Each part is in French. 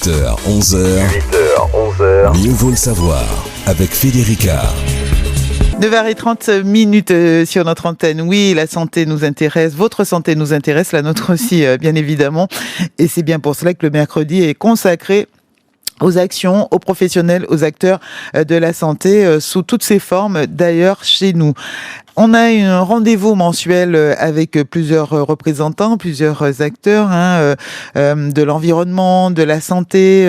8h, 11h. 8h, 11h. Mieux vaut le savoir avec Federica. 9h30 sur notre antenne. Oui, la santé nous intéresse, votre santé nous intéresse, la nôtre aussi, bien évidemment. Et c'est bien pour cela que le mercredi est consacré aux actions, aux professionnels, aux acteurs de la santé, sous toutes ses formes, d'ailleurs, chez nous. On a un rendez-vous mensuel avec plusieurs représentants, plusieurs acteurs de l'environnement, de la santé,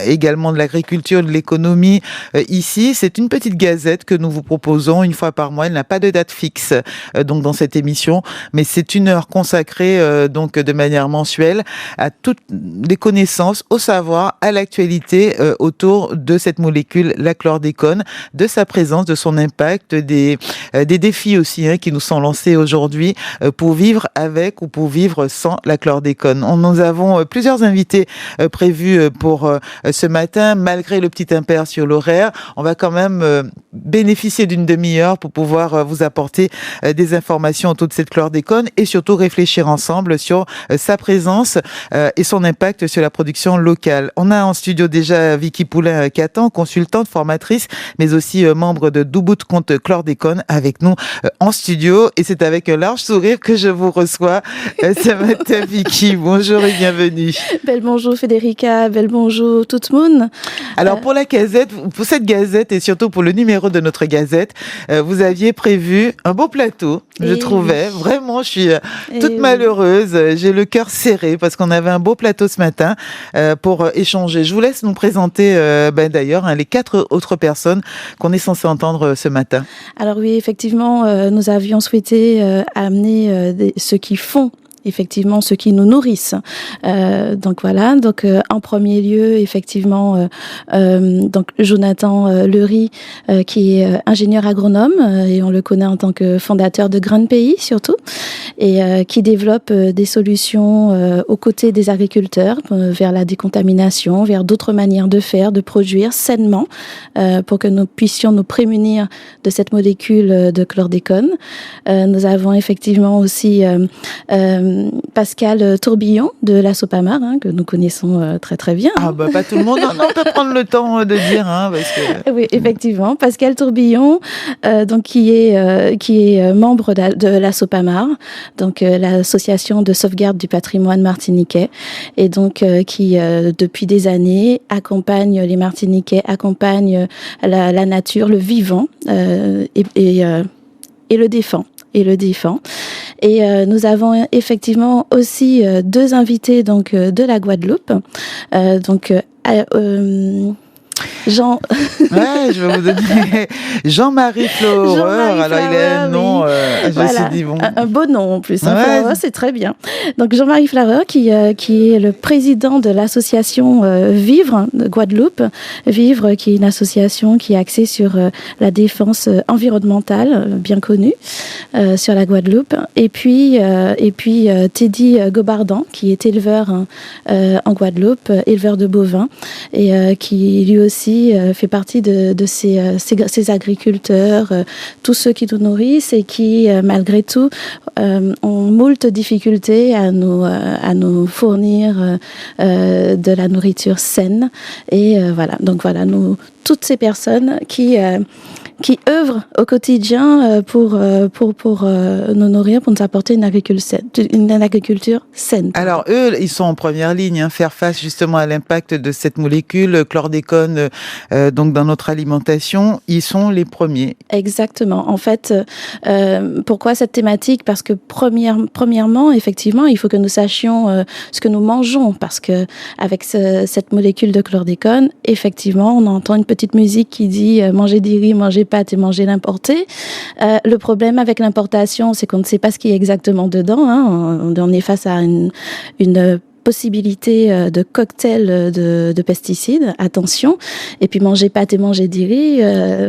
également de l'agriculture, de l'économie. Ici, c'est une petite gazette que nous vous proposons une fois par mois. Elle n'a pas de date fixe donc dans cette émission, mais c'est une heure consacrée donc de manière mensuelle à toutes les connaissances, au savoir, à l'actualité autour de cette molécule, la chlordécone, de sa présence, de son impact, des défis aussi qui nous sont lancés aujourd'hui pour vivre avec ou pour vivre sans la chlordécone. Nous avons plusieurs invités prévus pour ce matin, malgré le petit impair sur l'horaire. On va quand même bénéficier d'une demi-heure pour pouvoir vous apporter des informations autour de cette chlordécone et surtout réfléchir ensemble sur sa présence et son impact sur la production locale. On a en studio déjà Vicky Poulain-Catan, consultante, formatrice, mais aussi membre de Doubout contre chlordécone avec nous en studio. Et c'est avec un large sourire que je vous reçois ce matin, Vicky. Bonjour et bienvenue. Bel bonjour Federica, bel bonjour tout le monde. Alors pour la gazette, pour cette gazette et surtout pour le numéro de notre gazette, vous aviez prévu un beau plateau, je trouvais. Oui. Vraiment, je suis toute malheureuse. J'ai le cœur serré parce qu'on avait un beau plateau ce matin pour échanger. Je vous laisse nous présenter d'ailleurs les 4 autres personnes qu'on est censé entendre ce matin. Alors oui, effectivement, nous avions souhaité amener ceux qui font effectivement ceux qui nous nourrissent. Donc voilà. Donc en premier lieu, effectivement, donc Jonathan Lery, qui est ingénieur agronome et on le connaît en tant que fondateur de Grain de Pays surtout, et qui développe des solutions aux côtés des agriculteurs vers la décontamination, vers d'autres manières de faire, de produire sainement, pour que nous puissions nous prémunir de cette molécule de chlordécone. Nous avons effectivement aussi Pascal Tourbillon de la Sopamar, que nous connaissons très très bien. Ah pas tout le monde, on peut prendre le temps de dire. Parce que... Oui, effectivement, Pascal Tourbillon, donc qui est membre de la Sopamar, donc l'association de sauvegarde du patrimoine martiniquais, et donc qui depuis des années accompagne les Martiniquais, accompagne la nature, le vivant, et le défend. Et nous avons effectivement aussi 2 invités donc de la Guadeloupe, Jean. Ouais, je vais vous donner Jean-Marie Flower. Alors, il a un nom, je me suis dit bon. Un beau nom en plus. Flower, c'est très bien. Donc, Jean-Marie Flower, qui est le président de l'association Vivre de Guadeloupe. Vivre, qui est une association qui est axée sur la défense environnementale, bien connue, sur la Guadeloupe. Et puis Teddy Gobardan, qui est éleveur en Guadeloupe, éleveur de bovins, et qui lui aussi fait partie de ces agriculteurs, tous ceux qui nous nourrissent et qui, malgré tout, ont moult difficultés à nous fournir de la nourriture saine. Et voilà, donc voilà, toutes ces personnes qui œuvrent au quotidien pour nous nourrir, pour nous apporter une agriculture saine. Alors eux, ils sont en première ligne, faire face justement à l'impact de cette molécule chlordécone donc dans notre alimentation, ils sont les premiers. Exactement. En fait, pourquoi cette thématique ? Parce que premièrement, effectivement, il faut que nous sachions ce que nous mangeons, parce que avec cette molécule de chlordécone, effectivement, on entend une petite musique qui dit manger des riz, manger pâtes et manger l'importé. Le problème avec l'importation, c'est qu'on ne sait pas ce qui est exactement dedans. On est face à une possibilité de cocktail de pesticides. Attention. Et puis manger pâtes et manger des riz,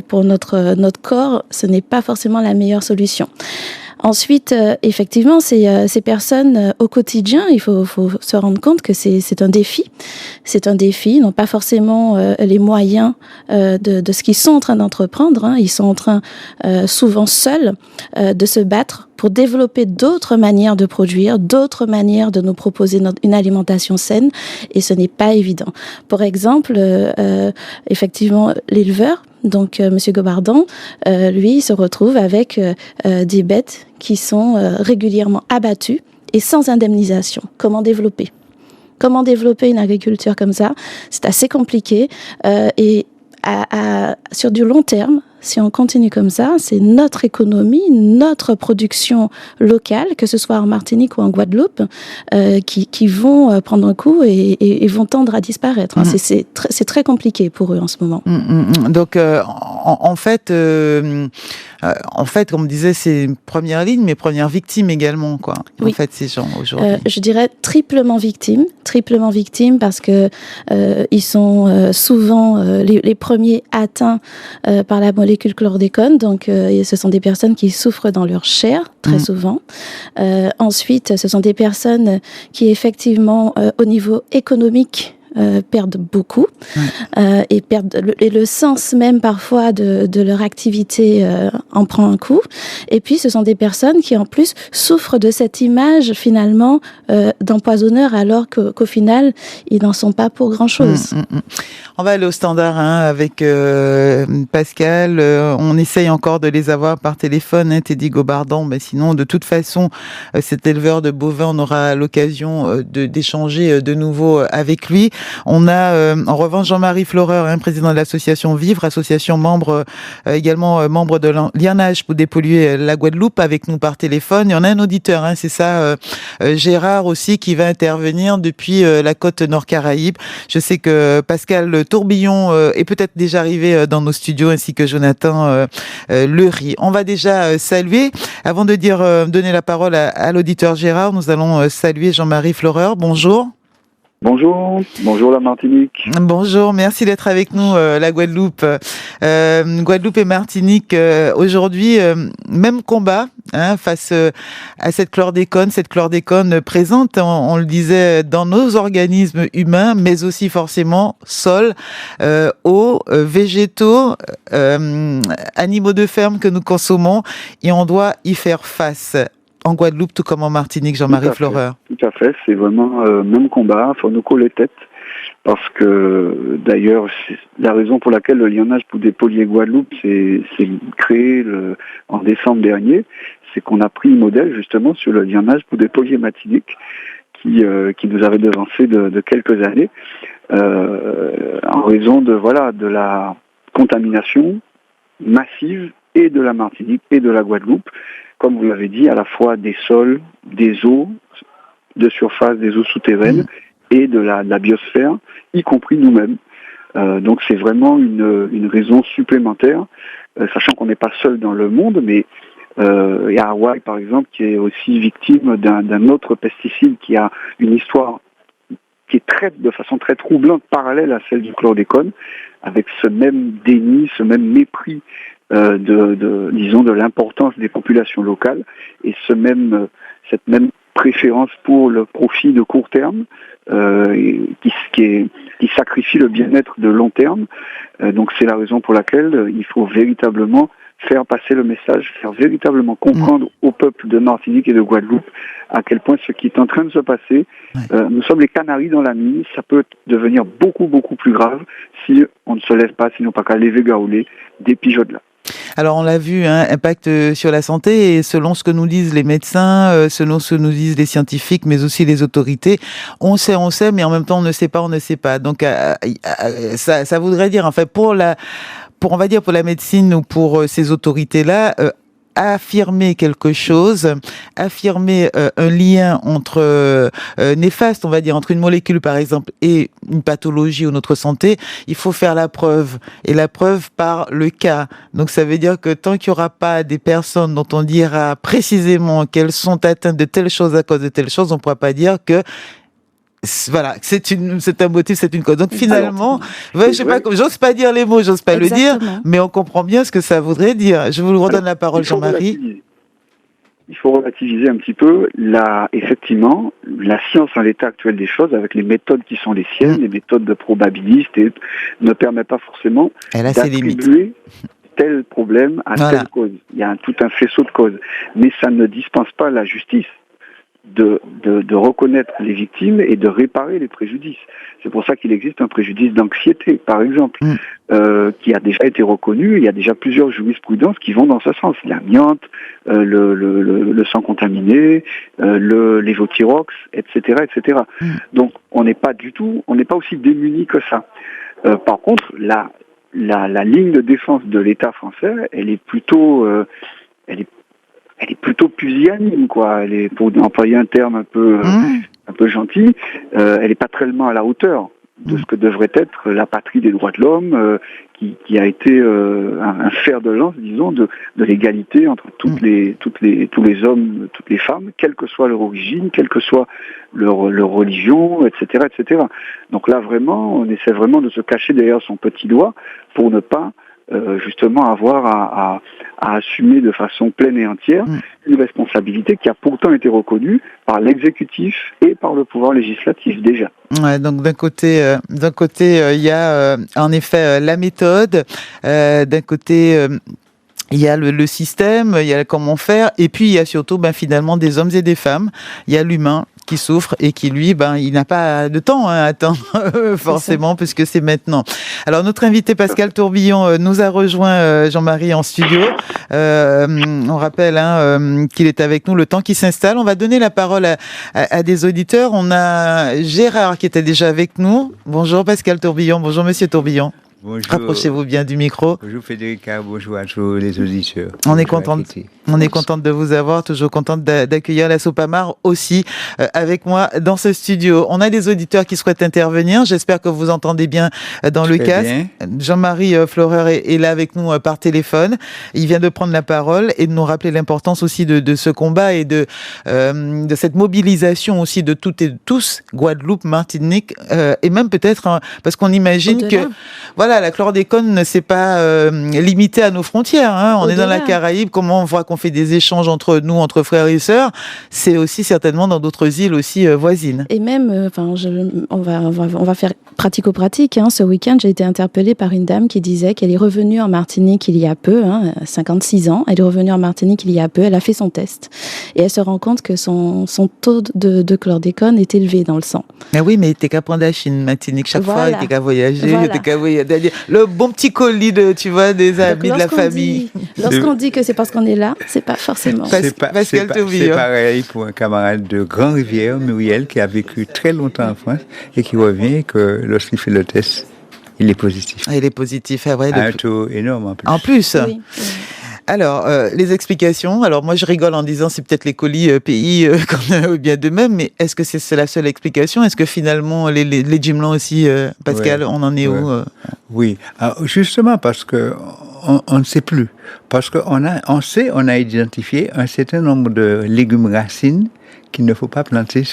pour notre corps, ce n'est pas forcément la meilleure solution. Ensuite, effectivement, ces personnes au quotidien, il faut se rendre compte que c'est un défi. C'est un défi. Ils n'ont pas forcément les moyens de ce qu'ils sont en train d'entreprendre. Hein. Ils sont en train, souvent seuls, de se battre pour développer d'autres manières de produire, d'autres manières de nous proposer une alimentation saine. Et ce n'est pas évident. Pour exemple, effectivement, l'éleveur, donc Monsieur Gobardon, lui, se retrouve avec des bêtes qui sont régulièrement abattues et sans indemnisation. Comment développer une agriculture comme ça? C'est assez compliqué et sur du long terme, si on continue comme ça, c'est notre économie, notre production locale, que ce soit en Martinique ou en Guadeloupe, qui vont prendre un coup et vont tendre à disparaître. C'est très compliqué pour eux en ce moment. Donc, en fait, comme on disait, c'est première ligne, mais première victime également, quoi. Oui. En fait, ces gens aujourd'hui. Je dirais triplement victimes parce que ils sont souvent les premiers atteints par la molécule chlordécone. Donc, ce sont des personnes qui souffrent dans leur chair, très souvent. Ensuite, ce sont des personnes qui, effectivement, au niveau économique, perdent beaucoup et le sens même parfois de leur activité en prend un coup. Et puis ce sont des personnes qui en plus souffrent de cette image finalement d'empoisonneurs alors qu'au final ils n'en sont pas pour grand chose. On va aller au standard avec Pascal. On essaye encore de les avoir par téléphone, Teddy Gobardon. Mais sinon, de toute façon, cet éleveur de bovins, on aura l'occasion d'échanger de nouveau avec lui. On a en revanche Jean-Marie Floreur, président de l'association Vivre, association également membre de l'INH pour dépolluer la Guadeloupe, avec nous par téléphone. Et on a un auditeur, c'est ça, Gérard aussi, qui va intervenir depuis la côte Nord-Caraïbe. Je sais que Pascal Tourbillon est peut-être déjà arrivé dans nos studios, ainsi que Jonathan Lery. On va déjà saluer. Avant de donner la parole à l'auditeur Gérard, nous allons saluer Jean-Marie Floreur. Bonjour. Bonjour la Martinique. Bonjour, merci d'être avec nous, la Guadeloupe. Guadeloupe et Martinique, aujourd'hui, même combat face à cette chlordécone présente, on le disait, dans nos organismes humains, mais aussi forcément sol, eau, végétaux, animaux de ferme que nous consommons, et on doit y faire face. En Guadeloupe, tout comme en Martinique, Jean-Marie Floreur. Tout à fait, c'est vraiment même combat, il faut nous coller tête, parce que d'ailleurs, c'est la raison pour laquelle le lionnage pour dépolluer Guadeloupe c'est créé en décembre dernier, c'est qu'on a pris modèle justement sur le lionnage pour dépolluer Martinique, qui nous avait devancé de quelques années, en raison de la contamination massive et de la Martinique et de la Guadeloupe, comme vous l'avez dit, à la fois des sols, des eaux de surface, des eaux souterraines et de la biosphère, y compris nous-mêmes. Donc c'est vraiment une raison supplémentaire, sachant qu'on n'est pas seul dans le monde, mais il y a Hawaï par exemple qui est aussi victime d'un autre pesticide qui a une histoire qui est de façon très troublante, parallèle à celle du chlordécone, avec ce même déni, ce même mépris de l'importance des populations locales et cette même préférence pour le profit de court terme qui sacrifie le bien-être de long terme. Donc c'est la raison pour laquelle il faut véritablement faire passer le message, faire véritablement comprendre au peuple de Martinique et de Guadeloupe à quel point ce qui est en train de se passer, nous sommes les canaris dans la mine, ça peut devenir beaucoup, beaucoup plus grave si on ne se lève pas, sinon pas qu'à lever gaoulé des pigeots là. Alors on l'a vu, impact sur la santé, et selon ce que nous disent les médecins, selon ce que nous disent les scientifiques, mais aussi les autorités, on sait, mais en même temps on ne sait pas. Donc ça voudrait dire, en fait, pour la médecine ou pour ces autorités-là, affirmer quelque chose, affirmer un lien néfaste, on va dire, entre une molécule par exemple et une pathologie ou notre santé, il faut faire la preuve, et la preuve par le cas. Donc ça veut dire que tant qu'il n'y aura pas des personnes dont on dira précisément qu'elles sont atteintes de telle chose à cause de telle chose, on ne pourra pas dire que voilà, c'est un motif, c'est une cause. Donc finalement, j'ose pas dire les mots, j'ose pas le dire, mais on comprend bien ce que ça voudrait dire. Je vous redonne la parole, Jean-Marie. il faut relativiser un petit peu. Effectivement, la science en l'état actuel des choses, avec les méthodes qui sont les siennes, les méthodes de probabilistes, ne permet pas forcément d'attribuer tel problème à telle cause. Il y a tout un faisceau de causes. Mais ça ne dispense pas la justice de reconnaître les victimes et de réparer les préjudices. C'est pour ça qu'il existe un préjudice d'anxiété, par exemple, qui a déjà été reconnu. Il y a déjà plusieurs jurisprudences qui vont dans ce sens. L'amiante, le sang contaminé, l'évothyrox, etc., etc. Donc, on n'est pas aussi démunis que ça. Par contre, la ligne de défense de l'État français, elle est plutôt pusillanime, quoi. Elle est, pour employer un terme un peu gentil, elle n'est pas tellement à la hauteur de ce que devrait être la patrie des droits de l'homme, qui a été un fer de lance, disons, de l'égalité entre tous les hommes, toutes les femmes, quelle que soit leur origine, quelle que soit leur religion, etc., etc. Donc là, vraiment, on essaie vraiment de se cacher derrière son petit doigt pour ne pas justement avoir à assumer de façon pleine et entière une responsabilité qui a pourtant été reconnue par l'exécutif et par le pouvoir législatif déjà. Ouais, donc d'un côté, il y a en effet la méthode, d'un côté. Il y a le système, il y a comment faire, et puis il y a surtout finalement des hommes et des femmes. Il y a l'humain qui souffre et qui lui, il n'a pas de temps à attendre forcément, puisque c'est maintenant. Alors notre invité Pascal Tourbillon nous a rejoint, Jean-Marie, en studio. On rappelle qu'il est avec nous le temps qu'il s'installe. On va donner la parole à des auditeurs. On a Gérard qui était déjà avec nous. Bonjour Pascal Tourbillon. Bonjour Monsieur Tourbillon. Bonjour. Rapprochez-vous bien du micro. Bonjour Federica, bonjour à tous les auditeurs. On est contente de vous avoir, toujours contente d'accueillir la Sopamar aussi avec moi dans ce studio. On a des auditeurs qui souhaitent intervenir, j'espère que vous entendez bien dans le casque. Jean-Marie Floreur est là avec nous par téléphone. Il vient de prendre la parole et de nous rappeler l'importance aussi de ce combat et de cette mobilisation aussi de toutes et tous, Guadeloupe, Martinique et même peut-être, parce qu'on imagine que la chlordécone ne s'est pas limitée à nos frontières. On est dans la Caraïbe. Comment on voit qu'on fait des échanges entre nous, entre frères et sœurs? C'est aussi certainement dans d'autres îles aussi voisines. Et même, on va faire pratico-pratique. Ce week-end, j'ai été interpellée par une dame qui disait qu'elle est revenue en Martinique il y a peu, 56 ans. Elle est revenue en Martinique il y a peu. Elle a fait son test et elle se rend compte que son taux de chlordécone est élevé dans le sang. Ah oui, mais t'es qu'à prendre la Chine, Martinique chaque fois, t'es qu'à voyager, t'es qu'à voyager. Le bon petit colis des amis, de la famille. Lorsqu'on dit que c'est parce qu'on est là, c'est pas forcément. C'est pareil pour un camarade de Grand-Rivière, Muriel, qui a vécu très longtemps en France et qui revient que lorsqu'il fait le test, il est positif. Il est positif, un taux énorme en plus. En plus. Oui. Alors, les explications. Alors, moi, je rigole en disant c'est peut-être les colis pays qu'on a bien de même, mais est-ce que c'est la seule explication? Est-ce que finalement, les jumelants aussi, Pascal, on en est où Oui, alors, justement parce que on ne sait plus. Parce qu'on a identifié un certain nombre de légumes racines qu'il ne faut pas planter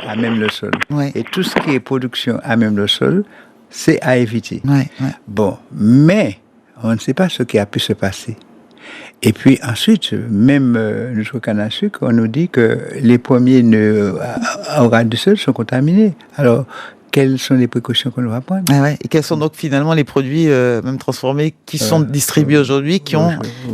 à même le sol. Ouais. Et tout ce qui est production à même le sol, c'est à éviter. Ouais. Bon, mais on ne sait pas ce qui a pu se passer. Et puis ensuite, même notre canne à sucre, on nous dit que les premiers à ras de sol sont contaminés. Alors, quelles sont les précautions qu'on doit prendre? Et quels sont donc finalement les produits même transformés qui sont distribués aujourd'hui, qui ont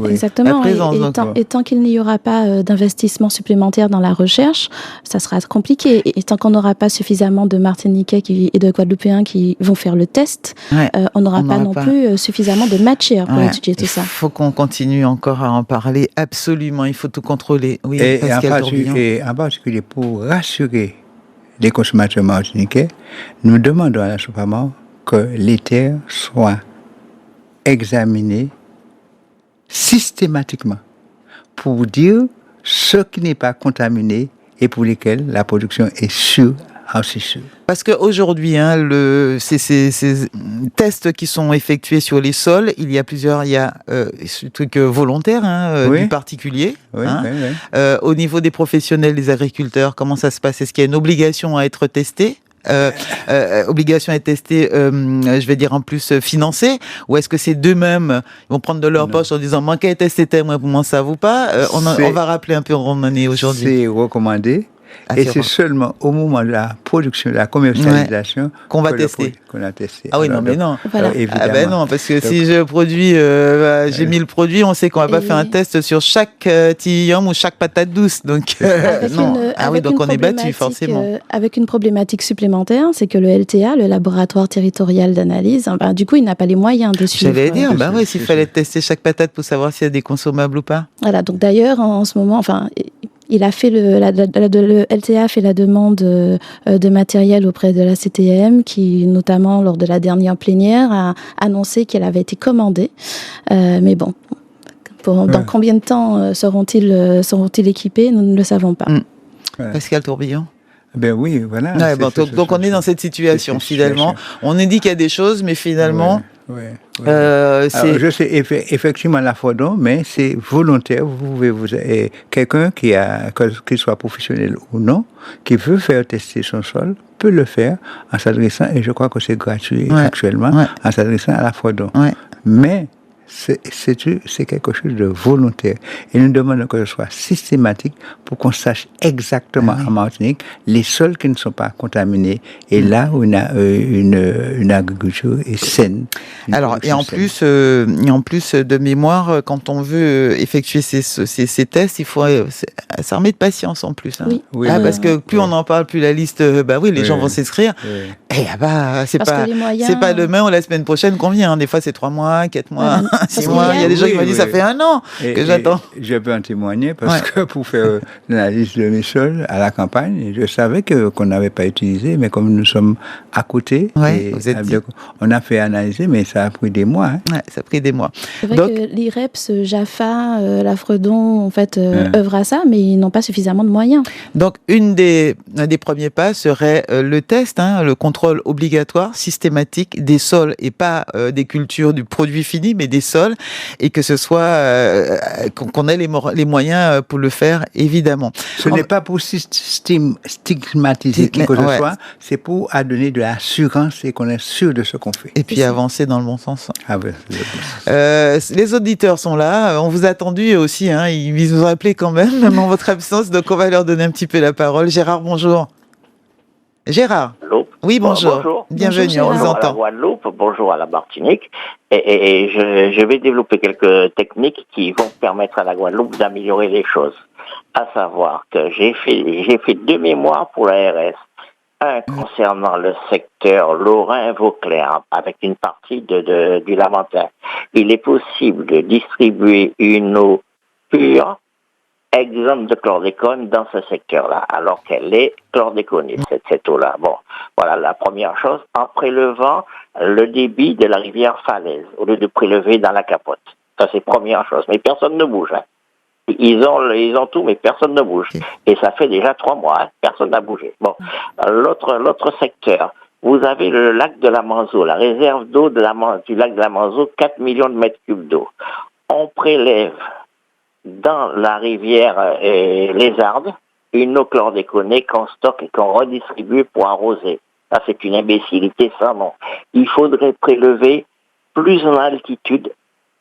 exactement, la présence, et tant qu'il n'y aura pas d'investissement supplémentaire dans la recherche, ça sera compliqué. Et tant qu'on n'aura pas suffisamment de Martiniquais et de Guadeloupéens qui vont faire le test, on n'aura pas non plus suffisamment de matière pour étudier tout ça. Il faut qu'on continue encore à en parler, absolument, il faut tout contrôler. Oui, et en particulier pour rassurer les consommateurs martiniquais, nous demandons à la Sopamar que les terres soient examinées systématiquement pour dire ce qui n'est pas contaminé et pour lesquels la production est sûre. Parce qu'aujourd'hui, ces tests qui sont effectués sur les sols, il y a ce truc volontaire du particulier. Au niveau des professionnels, des agriculteurs, comment ça se passe? Est-ce qu'il y a une obligation à être testé? obligation à tester, je vais dire en plus financée, ou est-ce que c'est d'eux-mêmes, ils vont prendre de leur poche en disant, manquez à tester moi pour m'en savez pas, on va rappeler un peu où on en est aujourd'hui. C'est recommandé. Et c'est seulement au moment de la production, de la commercialisation qu'on va tester. Qu'on a testé. Ah oui, non, mais non. Voilà. Ah ben non, parce que si je produis, j'ai mis le produit, on sait qu'on va pas faire un test sur chaque tillum ou chaque patate douce. Donc, non. Donc on est battu, forcément. Avec une problématique supplémentaire, c'est que le LTA, le laboratoire territorial d'analyse, du coup, il n'a pas les moyens de suivre. J'allais dire, s'il fallait tester chaque patate pour savoir s'il y a des consommables ou pas. Voilà, donc d'ailleurs, en ce moment, il a fait le LTA a fait la demande de matériel auprès de la CTM qui, notamment lors de la dernière plénière, a annoncé qu'elle avait été commandée. Mais bon, dans combien de temps seront-ils équipés, nous ne le savons pas. Pascal Tourbillon. Ben oui, voilà. Donc on est dans cette situation, finalement. On nous dit qu'il y a des choses, mais finalement... Alors, je sais effectivement la Frodon, mais c'est volontaire. Quelqu'un qui soit professionnel ou non, qui veut faire tester son sol, peut le faire en s'adressant, et je crois que c'est gratuit actuellement, en s'adressant à la Frodon. Mais c'est quelque chose de volontaire. Et nous demandons que ce soit systématique pour qu'on sache exactement en Martinique les sols qui ne sont pas contaminés et là où on a une agriculture est saine. Alors, et en plus de mémoire, quand on veut effectuer ces tests, il faut s'armer de patience en plus. Hein. Oui. Parce que plus on en parle, plus la liste, les gens vont s'inscrire. Et c'est pas demain ou la semaine prochaine qu'on vient. Hein. Des fois, c'est 3 mois, 4 mois. 6 mois, il y a des gens qui m'ont dit ça fait 1 an que j'attends. Je peux en témoigner parce que pour faire l'analyse de mes sols à la campagne, je savais qu'on n'avait pas utilisé, mais comme nous sommes à côté, on a fait analyser, mais ça a pris des mois. Hein. Ouais, ça a pris des mois. C'est vrai que l'IREPS, JAFA, la Fredon, en fait, œuvrent à ça, mais ils n'ont pas suffisamment de moyens. Donc, un des premiers pas serait le test, le contrôle obligatoire, systématique des sols et pas des cultures du produit fini, mais des sols, et que ce soit qu'on ait les moyens pour le faire, évidemment. Ce n'est pas pour stigmatiser qui que ce soit, c'est pour donner de l'assurance et qu'on est sûr de ce qu'on fait. Et puis avancer dans le bon sens. Les auditeurs sont là, on vous a attendu aussi, ils vous ont appelé quand même en votre absence, donc on va leur donner un petit peu la parole. Gérard, bonjour. Gérard. Allô. Oui, bonjour. Bonjour. Bienvenue, on vous entend. Bonjour à la Guadeloupe, bonjour à la Martinique. Et je vais développer quelques techniques qui vont permettre à la Guadeloupe d'améliorer les choses. À savoir que j'ai fait 2 mémoires pour la RS. Un concernant le secteur Lorrain-Vauclair, avec une partie du Lamentin. Il est possible de distribuer une eau pure, exempte de chlordécone dans ce secteur-là, alors qu'elle est chlordéconée, cette eau-là. Bon, voilà la première chose. En prélevant le débit de la rivière Falaise, au lieu de prélever dans la capote. Ça, c'est première chose. Mais personne ne bouge. Hein. Ils ont tout, mais personne ne bouge. Et ça fait déjà 3 mois. Personne n'a bougé. Bon, l'autre secteur. Vous avez le lac de la Manzo, la réserve d'eau du lac de la Manzo, 4 millions de mètres cubes d'eau. On prélève dans la rivière Lézarde une eau chlordéconée qu'on stocke et qu'on redistribue pour arroser. Ça, c'est une imbécilité sans nom. Il faudrait prélever plus en altitude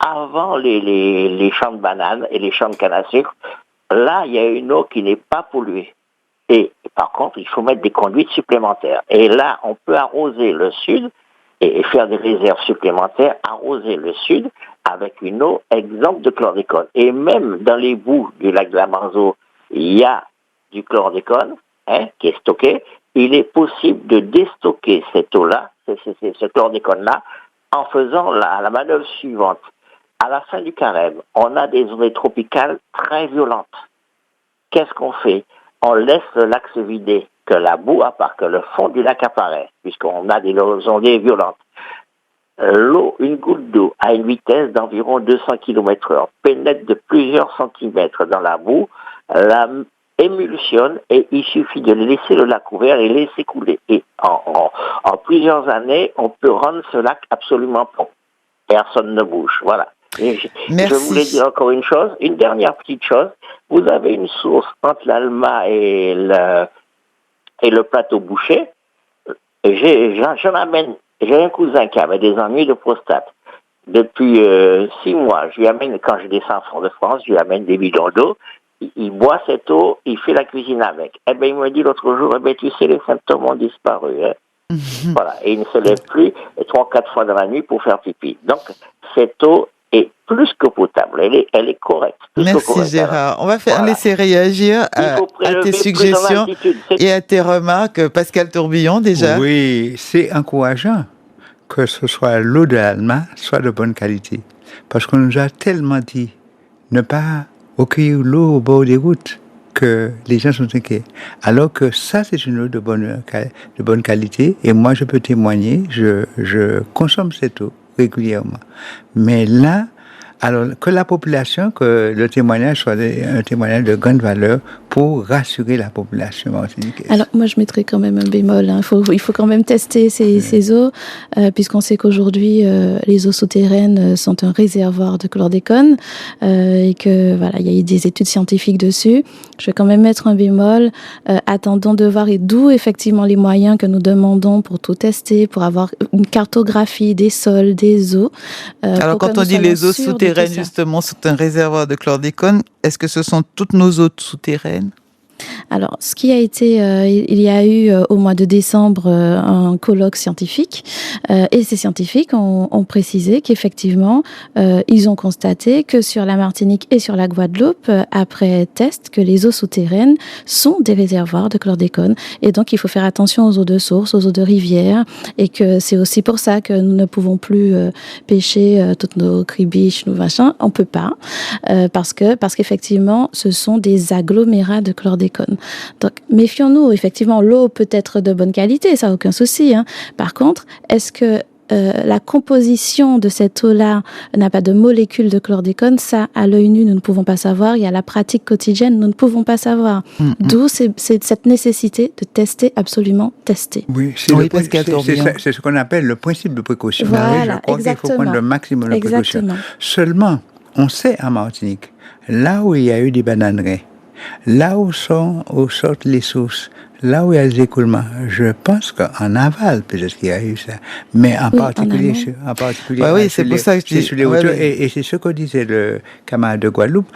avant les champs de bananes et les champs de canne à sucre. Là, il y a une eau qui n'est pas polluée. Et par contre, il faut mettre des conduites supplémentaires. Et là, on peut arroser le sud et faire des réserves supplémentaires, arroser le sud avec une eau exempte de chlordécone. Et même dans les boues du lac de la Manzo, il y a du chlordécone qui est stocké. Il est possible de déstocker cette eau-là, ce chlordécone-là, en faisant la manœuvre suivante. À la fin du carême, on a des ondes tropicales très violentes. Qu'est-ce qu'on fait? On laisse le lac se vider, que la boue apparaît, que le fond du lac apparaît, puisqu'on a des ondées violentes. L'eau, une goutte d'eau à une vitesse d'environ 200 km/h, pénètre de plusieurs centimètres dans la boue, la émulsionne et il suffit de laisser le lac ouvert et laisser couler. Et en plusieurs années, on peut rendre ce lac absolument propre. Personne ne bouge. Voilà. Et je voulais dire encore une chose, une dernière petite chose. Vous avez une source entre l'Alma et le plateau Boucher. J'ai un cousin qui avait des ennuis de prostate. Depuis 6 mois, je lui amène, quand je descends en Fort-de-France, je lui amène des bidons d'eau. Il boit cette eau, il fait la cuisine avec. Eh bien, il me dit l'autre jour, tu sais, les symptômes ont disparu. Hein. Voilà. Et il ne se lève plus 3-4 fois dans la nuit pour faire pipi. Donc, cette eau est plus que potable. Elle est correcte. Merci Gérard. On va laisser réagir à tes suggestions et à tes remarques. Pascal Tourbillon, déjà. Oui, c'est encourageant que ce soit l'eau de l'Alma soit de bonne qualité. Parce qu'on nous a tellement dit ne pas recueillir l'eau au bord des routes que les gens sont inquiets. Alors que ça, c'est une eau de bonne qualité. Et moi, je peux témoigner, je consomme cette eau régulièrement. Mais là, alors que la population, que le témoignage soit un témoignage de grande valeur pour rassurer la population martiniquaise. Alors moi je mettrais quand même un bémol. Il faut quand même tester ces eaux, puisqu'on sait qu'aujourd'hui les eaux souterraines sont un réservoir de chlordécone et que voilà, il y a eu des études scientifiques dessus. Je vais quand même mettre un bémol. Attendons de voir, et d'où effectivement les moyens que nous demandons pour tout tester, pour avoir une cartographie des sols, des eaux. Alors quand on dit les eaux souterraines justement sont un réservoir de chlordécone, est-ce que ce sont toutes nos eaux souterraines ? Alors, ce qui a été, il y a eu au mois de décembre un colloque scientifique et ces scientifiques ont précisé qu'effectivement, ils ont constaté que sur la Martinique et sur la Guadeloupe, après test, que les eaux souterraines sont des réservoirs de chlordécone et donc il faut faire attention aux eaux de source, aux eaux de rivière et que c'est aussi pour ça que nous ne pouvons plus pêcher toutes nos cribiches, nos machins, on peut pas parce qu'effectivement, ce sont des agglomérats de chlordécone. Donc, méfions-nous. Effectivement, l'eau peut être de bonne qualité, ça, aucun souci. Hein. Par contre, est-ce que la composition de cette eau-là n'a pas de molécules de chlordécone? Ça, à l'œil nu, nous ne pouvons pas savoir. Il y a la pratique quotidienne, nous ne pouvons pas savoir. D'où c'est cette nécessité de absolument tester. Oui, c'est ce qu'on appelle le principe de précaution. Voilà, je crois qu'il faut prendre le maximum de précaution. Seulement, on sait en Martinique, là où il y a eu des bananeraies, là où sortent les sources, là où il y a des écoulements, je pense qu'en aval, peut-être qu'il y a eu ça, mais en particulier, oui, c'est pour ça que je dis sur les hauteurs, et c'est ce que disait le camarade de Guadeloupe.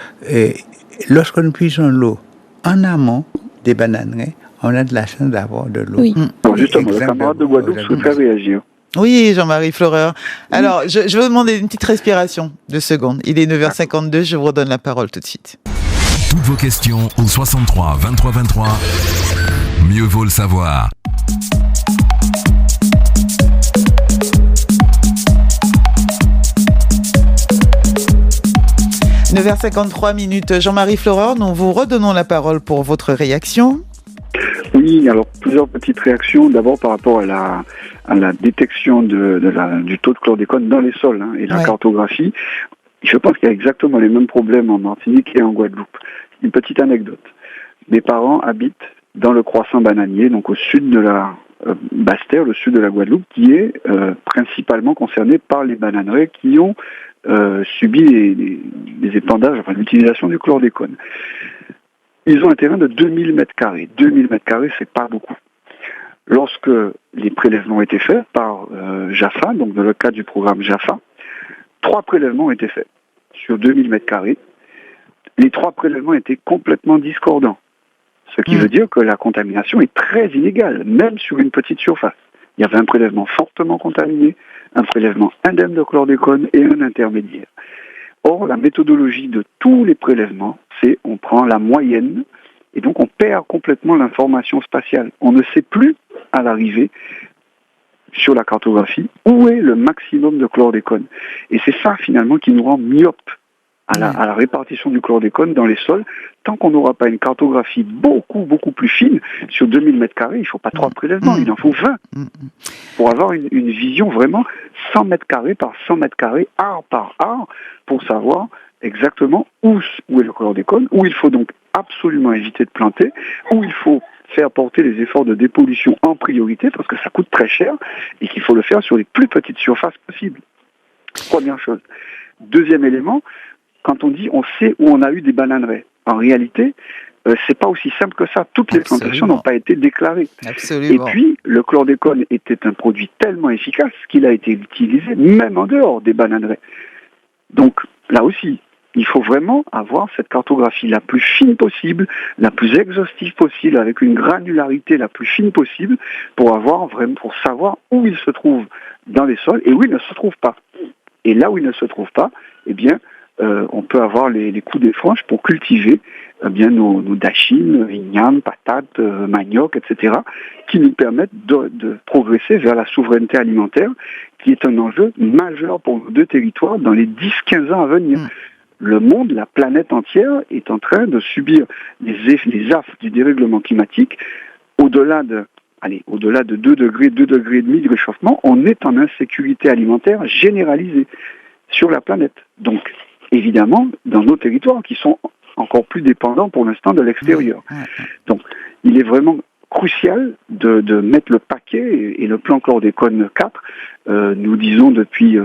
Lorsque nous puisons l'eau en amont des bananeraies, on a de la chance d'avoir de l'eau. Oui. Justement, le camarade de Guadeloupe souhaiterait réagir. Oui, Jean-Marie Floreur. Alors, je vais vous demander une petite respiration, 2 secondes. Il est 9h52, je vous redonne la parole tout de suite. Toutes vos questions au 63 23 23. Mieux vaut le savoir. « 9h53 ». Jean-Marie Floreur, nous vous redonnons la parole pour votre réaction. Oui, alors plusieurs petites réactions. D'abord par rapport à la détection du taux de chlordécone dans les sols et la cartographie. Je pense qu'il y a exactement les mêmes problèmes en Martinique et en Guadeloupe. Une petite anecdote. Mes parents habitent dans le croissant bananier, donc au sud de la Basse-Terre, le sud de la Guadeloupe, qui est principalement concerné par les bananeraies qui ont subi les épandages, l'utilisation du chlordécone. Ils ont un terrain de 2000 m². 2000 m², c'est pas beaucoup. Lorsque les prélèvements ont été faits par JAFA, donc dans le cadre du programme JAFA, 3 prélèvements ont été faits sur 2000 m². Les 3 prélèvements étaient complètement discordants. Ce qui veut dire que la contamination est très inégale, même sur une petite surface. Il y avait un prélèvement fortement contaminé, un prélèvement indemne de chlordécone et un intermédiaire. Or, la méthodologie de tous les prélèvements, c'est on prend la moyenne et donc on perd complètement l'information spatiale. On ne sait plus, à l'arrivée, sur la cartographie, où est le maximum de chlordécone. Et c'est ça, finalement, qui nous rend myopes à la répartition du chlordécone dans les sols. Tant qu'on n'aura pas une cartographie beaucoup, beaucoup plus fine, sur 2000 m², il ne faut pas 3 prélèvements, il en faut 20. Pour avoir une vision vraiment 100 m² par 100 m², art par art, pour savoir exactement où est le chlordécone, où il faut donc absolument éviter de planter, où il faut faire porter les efforts de dépollution en priorité, parce que ça coûte très cher, et qu'il faut le faire sur les plus petites surfaces possibles. Première chose. Deuxième élément, quand on dit on sait où on a eu des bananeraies, en réalité, c'est pas aussi simple que ça. Toutes les plantations n'ont pas été déclarées. Absolument. Et puis, le chlordécone était un produit tellement efficace qu'il a été utilisé même en dehors des bananeraies. Donc, là aussi, il faut vraiment avoir cette cartographie la plus fine possible, la plus exhaustive possible, avec une granularité la plus fine possible, pour savoir où il se trouve dans les sols et où il ne se trouve pas. Et là où il ne se trouve pas, eh bien, on peut avoir les coups des franges pour cultiver nos dachines, ignames, patates, manioc, etc., qui nous permettent de progresser vers la souveraineté alimentaire, qui est un enjeu majeur pour nos deux territoires dans les 10-15 ans à venir. Le monde, la planète entière, est en train de subir les affres du dérèglement climatique. Au-delà de 2 degrés, 2 degrés et demi de réchauffement, on est en insécurité alimentaire généralisée sur la planète. Donc, évidemment, dans nos territoires qui sont encore plus dépendants pour l'instant de l'extérieur. Donc, il est vraiment crucial de mettre le paquet, et le plan chlordécone 4, nous disons depuis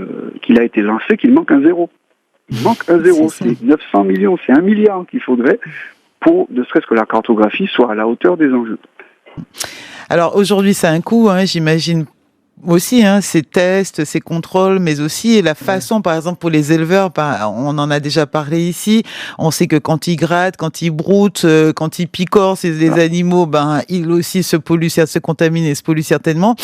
qu'il a été lancé qu'il manque un zéro. Il manque un zéro, c'est 900 millions, c'est 1 milliard qu'il faudrait pour ne serait-ce que la cartographie soit à la hauteur des enjeux. Alors aujourd'hui, ça a un coût, j'imagine aussi, ces tests, ces contrôles, mais aussi la façon, par exemple, pour les éleveurs, on en a déjà parlé ici, on sait que quand ils grattent, quand ils broutent, quand ils picorent les animaux, ils aussi se polluent, se contaminent et se polluent certainement.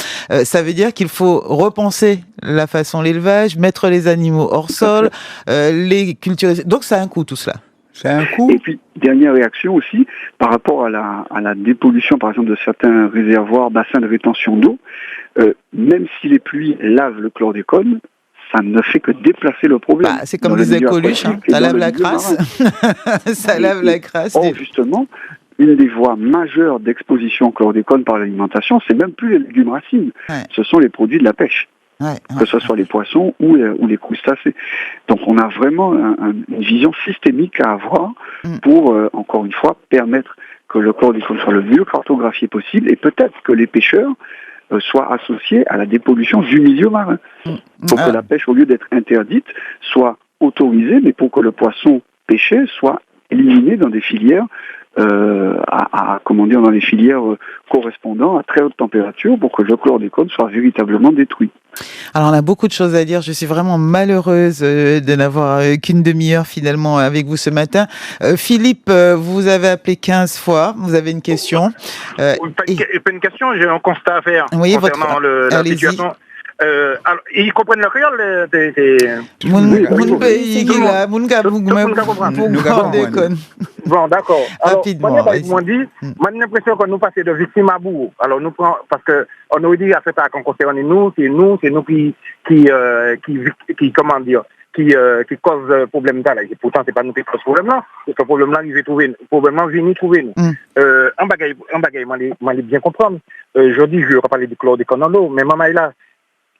Ça veut dire qu'il faut repenser la façon l'élevage, mettre les animaux hors sol, les culturer. Donc ça a un coût tout cela. C'est un coût. Et puis, dernière réaction aussi, par rapport à la dépollution, par exemple, de certains réservoirs, bassins de rétention d'eau, même si les pluies lavent le chlordécone, ça ne fait que déplacer le problème. C'est comme disait Coluche, ça lave la crasse. Ça lave la crasse. Or, justement, une des voies majeures d'exposition au chlordécone par l'alimentation, c'est même plus les légumes racines, ce sont les produits de la pêche. Que ce soit les poissons ou les crustacés. Donc on a vraiment une vision systémique à avoir pour, encore une fois, permettre que le chlordécone soit le mieux cartographié possible, et peut-être que les pêcheurs soient associés à la dépollution du milieu marin. Pour que la pêche, au lieu d'être interdite, soit autorisée, mais pour que le poisson pêché soit éliminé dans des filières dans les filières correspondant à très haute température, pour que le chlordécone soit véritablement détruit. Alors on a beaucoup de choses à dire, je suis vraiment malheureuse de n'avoir qu'une demi-heure finalement avec vous ce matin. Philippe, vous avez appelé 15 fois, vous avez une question. Pas une question, j'ai un constat à faire concernant la situation. Alors, ils comprennent le créole, Bon, d'accord. Alors, moi, j'ai l'impression que nous passons de victime à bourreau. Alors, nous prenons, parce que on aurait dit à ce qu'on concerne nous, c'est nous qui comment dire, qui cause problème là. Et pourtant, c'est pas nous qui cause problème là. C'est ce problème là, il veut trouver, probablement venir trouver nous. Un bagage, moi, bien comprendre. Je dis, je vais pas parler du chlordécone dans l'eau, mais maman est là.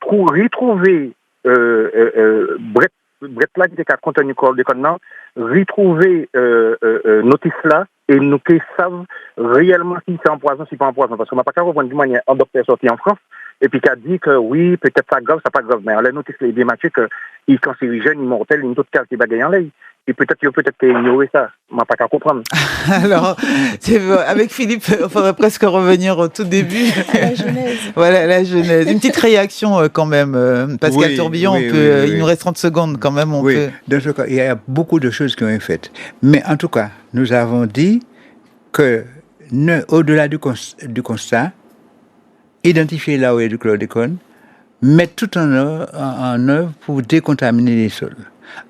Retrouver Brett là qui était à contenu chlordécone, retrouver notice là, et nous qui savent réellement si c'est en poison, si pas en poison, parce qu'on n'a pas qu'à reprendre d'une manière un docteur sorti en France et puis qui a dit que oui, peut-être ça grave, ça pas grave, mais la notice est bien matchée qu'il est cancérigène, immortel, une toute qualité bagaille en l'air. Et peut-être qu'il ignorait ça. On n'a pas qu'à comprendre. Alors, avec Philippe, il faudrait presque revenir au tout début. La genèse. Voilà, la genèse. Une petite réaction quand même. Pascal Tourbillon, il nous reste 30 secondes quand même. Dans ce cas, il y a beaucoup de choses qui ont été faites. Mais en tout cas, nous avons dit que, au-delà du constat, identifier là où il y a du chlordécone, mettre tout en œuvre pour décontaminer les sols.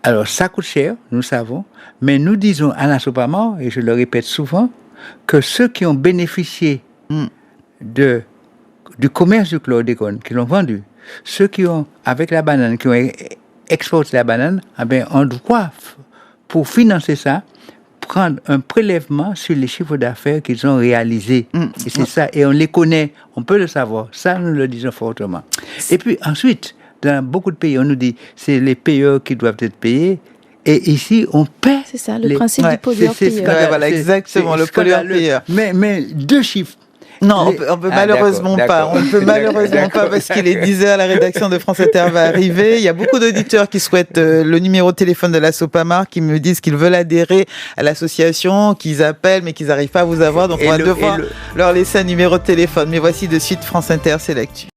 Alors, ça coûte cher, nous savons, mais nous disons à l'Assopama, et je le répète souvent, que ceux qui ont bénéficié du commerce du chlordécone, qui l'ont vendu, ceux qui ont, avec la banane, qui ont exporté la banane, on doit, pour financer ça, prendre un prélèvement sur les chiffres d'affaires qu'ils ont réalisés. Et c'est ça, et on les connaît, on peut le savoir. Ça, nous le disons fortement. Et puis ensuite, dans beaucoup de pays, on nous dit c'est les payeurs qui doivent être payés. Et ici, on paie. C'est ça, le principe du pollueur-payeur. Voilà, exactement, le pollueur-payeur. Mais deux chiffres. Non, on peut malheureusement pas. On peut malheureusement pas parce qu'il est 10h, la rédaction de France Inter va arriver. Il y a beaucoup d'auditeurs qui souhaitent le numéro de téléphone de la Sopamar, qui me disent qu'ils veulent adhérer à l'association, qu'ils appellent mais qu'ils n'arrivent pas à vous avoir. Donc on va devoir leur laisser un numéro de téléphone. Mais voici de suite France Inter, c'est l'actu.